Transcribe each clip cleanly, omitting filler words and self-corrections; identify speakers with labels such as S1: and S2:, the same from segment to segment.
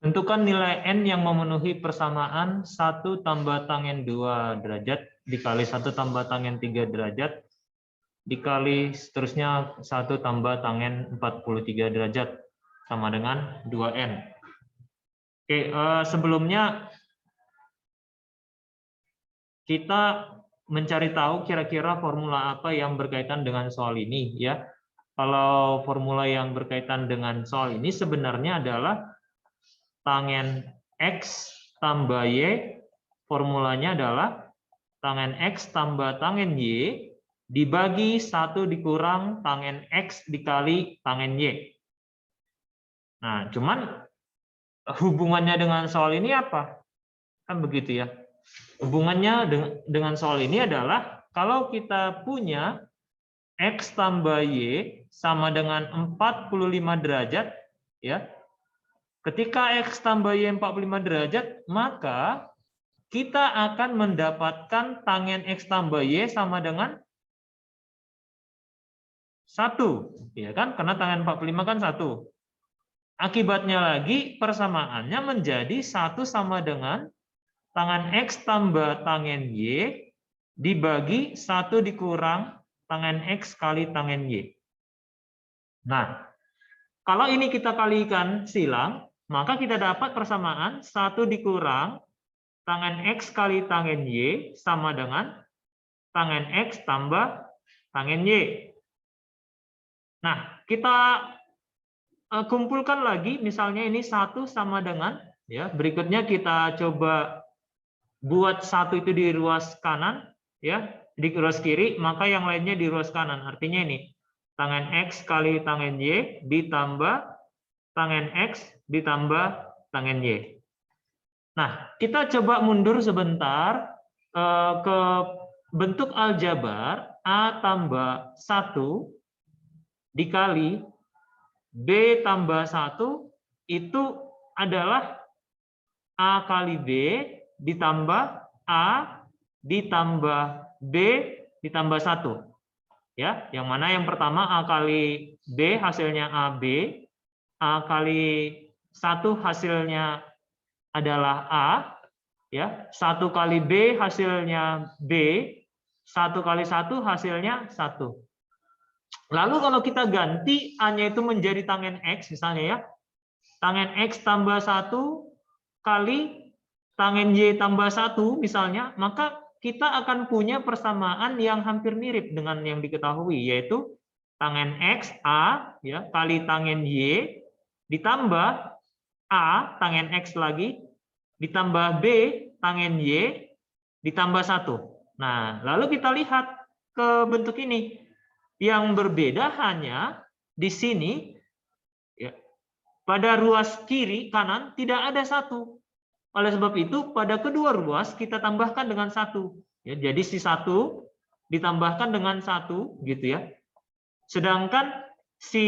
S1: Tentukan nilai N yang memenuhi persamaan 1 tambah tangen 2 derajat dikali 1 tambah tangen 3 derajat dikali seterusnya 1 tambah tangen 43 derajat sama dengan 2N. Oke, sebelumnya kita mencari tahu kira-kira formula apa yang berkaitan dengan soal ini ya. Kalau formula yang berkaitan dengan soal ini sebenarnya adalah tangen X tambah Y, formulanya adalah tangen X tambah tangen Y dibagi 1 dikurang tangen X dikali tangen Y. Nah, cuman hubungannya dengan soal ini apa? Kan begitu ya. Hubungannya dengan soal ini adalah kalau kita punya X tambah Y sama dengan 45 derajat, ya. Ketika X tambah Y 45 derajat, maka kita akan mendapatkan tangen X tambah Y sama dengan 1. Ya kan? Karena tangen 45 kan 1. Akibatnya lagi persamaannya menjadi 1 sama dengan tangen X tambah tangen Y dibagi 1 dikurang tangen X kali tangen Y. Nah, kalau ini kita kalikan silang, maka kita dapat persamaan 1 dikurang tangen X kali tangen Y sama dengan tangen X tambah tangen Y. Nah, kita kumpulkan lagi, misalnya ini 1 sama dengan, ya berikutnya kita coba buat 1 itu di ruas kanan, ya di ruas kiri, maka yang lainnya di ruas kanan. Artinya ini tangen X kali tangen Y ditambah tangen X ditambah tangen Y. Nah, kita coba mundur sebentar ke bentuk aljabar A tambah 1 dikali B tambah 1 itu adalah A kali B ditambah A ditambah B ditambah 1. Ya, yang mana yang pertama A kali B hasilnya AB, A kali 1 hasilnya adalah A, ya. 1 kali B hasilnya B, 1 kali 1 hasilnya 1. Lalu kalau kita ganti A-nya itu menjadi tangen X misalnya ya. Tangen X tambah 1 kali tangen Y tambah 1 misalnya, maka kita akan punya persamaan yang hampir mirip dengan yang diketahui, yaitu tangen X A ya kali tangen Y ditambah A tangen X lagi ditambah B tangen Y ditambah 1. Nah, lalu kita lihat ke bentuk ini. Yang berbeda hanya di sini ya, pada ruas kiri kanan tidak ada 1. Oleh sebab itu pada kedua ruas kita tambahkan dengan 1. Ya, jadi si 1 ditambahkan dengan 1 gitu ya. Sedangkan si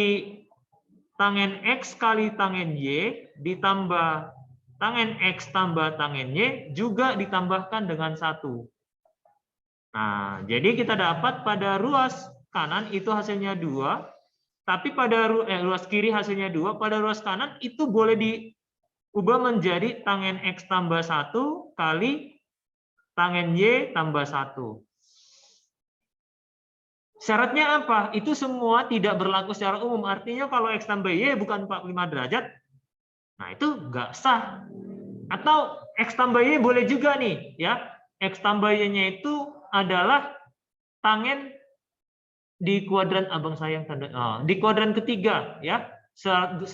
S1: tangen X kali tangen Y ditambah tangen X tambah tangen Y juga ditambahkan dengan 1. Nah, jadi kita dapat pada ruas kanan itu hasilnya 2, tapi pada ruas kiri hasilnya 2, pada ruas kanan itu boleh diubah menjadi tangen X tambah 1 kali tangen Y tambah 1. Syaratnya apa? Itu semua tidak berlaku secara umum. Artinya kalau X tambah Y bukan 45 derajat, nah itu nggak sah. Atau X tambah Y boleh juga nih, ya. X tambah Y-nya itu adalah tangen di kuadran abang sayang di kuadran ketiga ya 180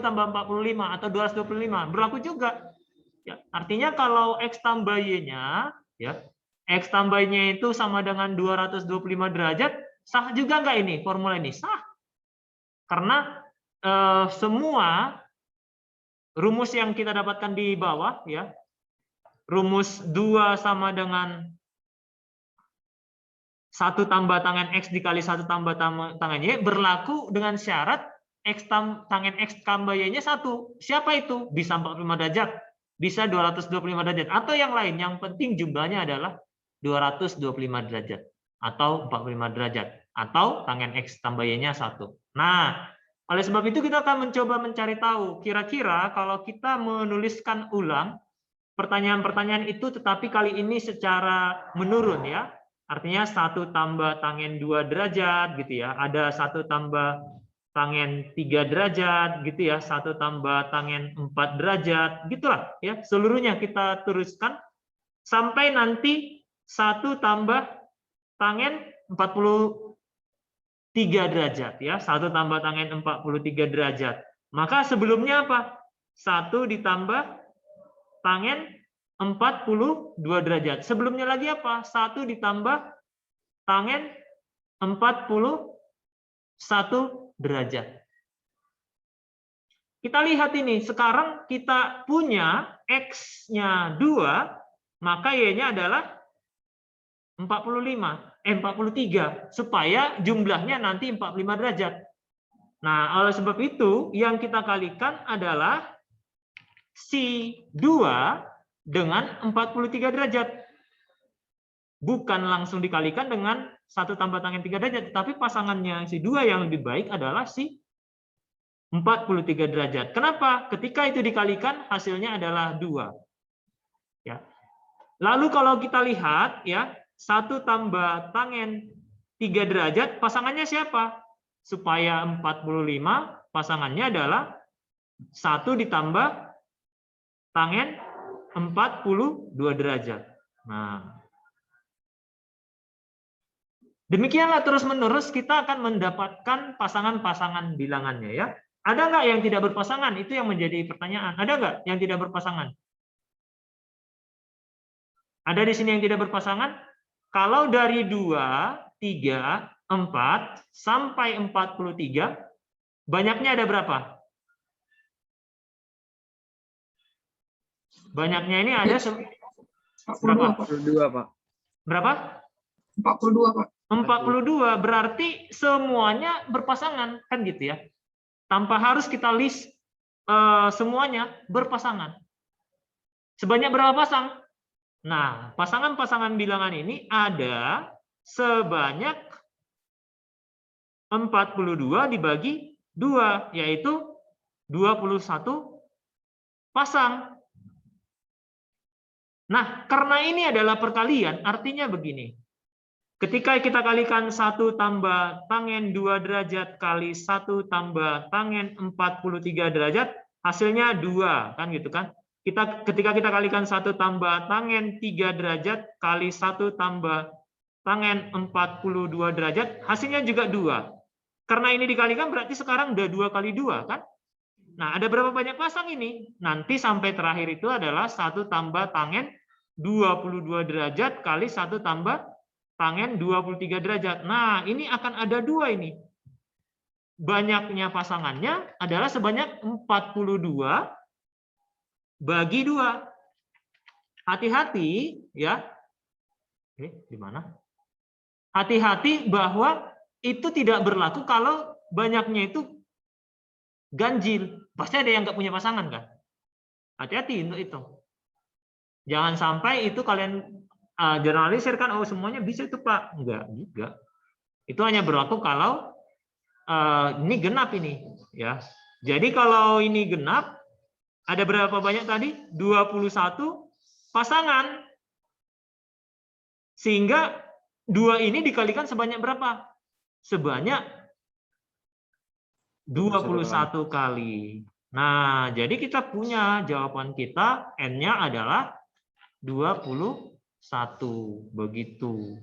S1: tambah 45 atau 225 berlaku juga ya. Artinya kalau X tambah Y-nya ya X tambah Y-nya itu sama dengan 225 derajat, sah juga nggak ini formula ini? Sah, karena semua rumus yang kita dapatkan di bawah ya, rumus 2 sama dengan 1 tambah tangen X dikali 1 tambah tangen Y berlaku dengan syarat tangen X tambah Y-nya 1. Siapa itu? Bisa 45 derajat, bisa 225 derajat, atau yang lain. Yang penting jumlahnya adalah 225 derajat, atau 45 derajat, atau tangen X tambah Y-nya 1. Nah, Oleh sebab itu kita akan mencoba mencari tahu kira-kira kalau kita menuliskan ulang pertanyaan-pertanyaan itu, tetapi kali ini secara menurun ya. Artinya 1 tambah tangen 2 derajat gitu ya. Ada 1 tambah tangen 3 derajat gitu ya, 1 tambah tangen 4 derajat, gitulah ya. Seluruhnya kita teruskan sampai nanti 1 tambah tangen 43 derajat ya, 1 tambah tangen 43 derajat. Maka sebelumnya apa? 1 ditambah tangen 42 derajat. Sebelumnya lagi apa? 1 ditambah tangen 41 derajat. Kita lihat ini, sekarang kita punya X-nya 2, maka Y-nya adalah 43, supaya jumlahnya nanti 45 derajat. Nah, oleh sebab itu, yang kita kalikan adalah si 2 dengan 43 derajat. Bukan langsung dikalikan dengan 1 tambah tangen 3 derajat, tapi pasangannya si 2 yang lebih baik adalah si 43 derajat. Kenapa? Ketika itu dikalikan hasilnya adalah 2. Ya. Lalu kalau kita lihat ya, 1 tambah tangen 3 derajat pasangannya siapa? Supaya 45 pasangannya adalah 1 ditambah tangen 42 derajat. Nah, demikianlah terus-menerus kita akan mendapatkan pasangan-pasangan bilangannya ya. Ada nggak yang tidak berpasangan? Itu yang menjadi pertanyaan. Ada nggak yang tidak berpasangan? Ada di sini yang tidak berpasangan? Kalau dari 2, 3, 4 sampai 43, banyaknya ada berapa? Banyaknya ini ada berapa?
S2: 42, Pak.
S1: Berapa?
S3: 42, Pak.
S1: 42, berarti semuanya berpasangan, kan gitu ya. Tanpa harus kita list semuanya berpasangan. Sebanyak berapa pasang? Nah, pasangan-pasangan bilangan ini ada sebanyak 42 dibagi 2, yaitu 21 pasang. Nah, karena ini adalah perkalian, artinya begini. Ketika kita kalikan 1 tambah tangen 2 derajat kali 1 tambah tangen 43 derajat, hasilnya 2, kan gitu kan? Ketika kita kalikan 1 tambah tangen 3 derajat kali 1 tambah tangen 42 derajat, hasilnya juga 2. Karena ini dikalikan berarti sekarang udah 2 kali 2, kan? Nah, ada berapa banyak pasang ini? Nanti sampai terakhir itu adalah 1 tambah tangen 22 derajat kali 1 tambah tangen 23 derajat. Nah, ini akan ada 2 ini. Banyaknya pasangannya adalah sebanyak 42 bagi 2. Hati-hati ya. Di mana? Hati-hati bahwa itu tidak berlaku kalau banyaknya itu ganjil. Pasti ada yang nggak punya pasangan kan? Hati-hati untuk itu. Jangan sampai itu kalian generalisir kan, oh semuanya bisa itu Pak. Enggak juga. Itu hanya berlaku kalau ini genap ini ya. Jadi kalau ini genap, ada berapa banyak tadi? 21 pasangan. Sehingga 2 ini dikalikan sebanyak berapa? Sebanyak 21 kali. Nah, jadi kita punya jawaban kita N-nya adalah 21. Begitu.